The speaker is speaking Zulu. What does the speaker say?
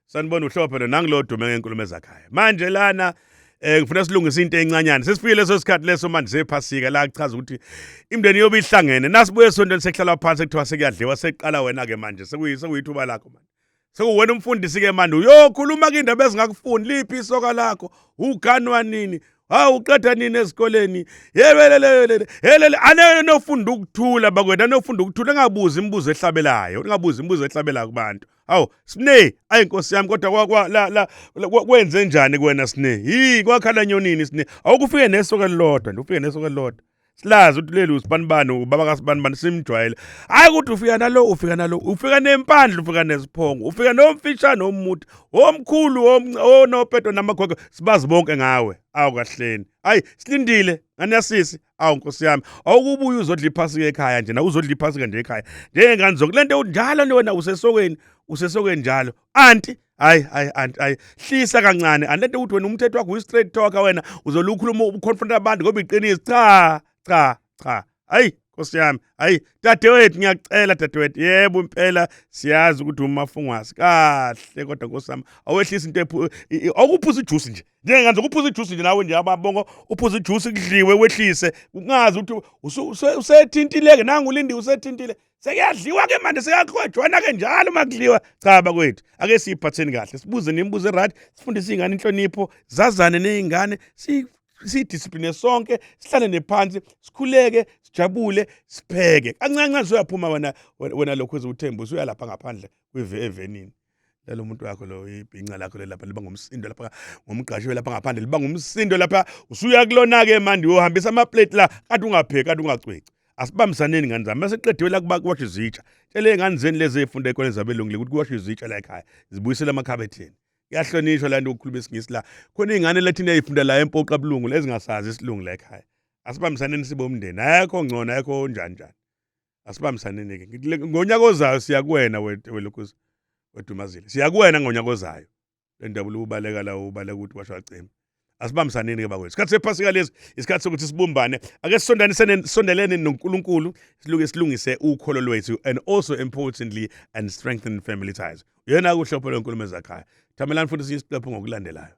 Sanibona uhlophe lo nangilodume ngenkulumo ezakhaya. Manje lana ngifuna silungise into encanyane. Sesifikile leso sikhathi leso manje sephasika la kuchaza ukuthi imndeni yobe ihlangene. Nasibuye esontweni sekuhlala phansi ekuthiwa sekuyadliwa seqala wena ke manje sekuyithuba lakho manje. Sekuwena umfundisi ke manje uyokhuluma ke indaba ezingakufuni liphi isoka lakho uganwa nini uqeda nini esikoleni yebelele anele nofunda ukuthula bakwethu anofunda ukuthula engabuza imibuzo ehlabelayo kubantu sine ayinkosi yami kodwa kwenze njani kuwena sine kwakhala nyonini sine awukufike nesoka elilodwa silazi ukuthi leli usibanibani ubaba kaSibanibani simjwayele ukuthi ufika nalo ufika nempandla ufika nesiphongo ufika nomfishana omuthi omkhulu onopeto namakhokho sibazi bonke ngawe kahleni silindile nganiyasisi nkosi yami awukubuya uzodla iphasika ekhaya nje na uzodla iphasika nje ekhaya njengengane zokulento njalo wena usesokweni njalo anti hlisa kancane anlento ukuthi wena umthetho wakho straight talker wena uzolukhuluma uconfront abantu ngoba iqiniso cha Nkosi yami dadewethu ngiyacela dadewethu yebo impela siyazi ukuthi umafungwasi kahle kodwa Nkosi yami awehlisa into awukuphuza ijuice nje njengengazi ukuphuza ijuice nje nawe nje ababongo uphuza ijuice kudliwe wehlise ungazi ukuthi usethintileke nangu ulindi usethintile sekuyadliwa ke manje sekakhojwana ke njalo makudliwa cha bakwethu ake siphatheni kahle sibuze nemibuzo right sifundise izingane inhlonipho zazane nezingane sidiscipline sonke sihlale nephansi sikhuleke sijabule sipheke kancane uyaphuma wena lokho uzothemba usuya lapha ngaphandle evenini lelo muntu wakho lo ibhinca lakho lapha liba ngumsindo lapha ngomgqasho lapha ngaphandle liba ngumsindo lapha usuya kulona ke manje uhambisa ama plate la kade ungapheki kade ungacweci asibambisaneni ngani zami mase qediwe la kuba kuwasha izitsha tshele ingane zeni lezi efunde ekole zabelungile ukuthi kuwasha izitsha la ekhaya zibuyisela emakhabetheni kuyahlonishwa la nto ukukhuluma isingisi la khona ingane lathina ezifunda la empoqa abulungu lezingasazi isilungu la ekhaya asibambisaneni sibe umndeni ayikho ngcono ayikho njani asibambisaneni ke ngonyaka ozayo siya kuwena welokhuzi wedumazile siya kuwena ngonyaka ozayo le ndaba ubaleka la ubaleka ukuthi washacema asibambisaneni ke bakwethu isikhathi sephasika lezi isikhathi sokuthi sibumbane ake sondelene noNkulunkulu silungise ukholo lwethu and also importantly and strengthen family ties yena kuhlophe lenkulumo ezakhaya thamelani futhi siyisiqephu ngokulandelayo.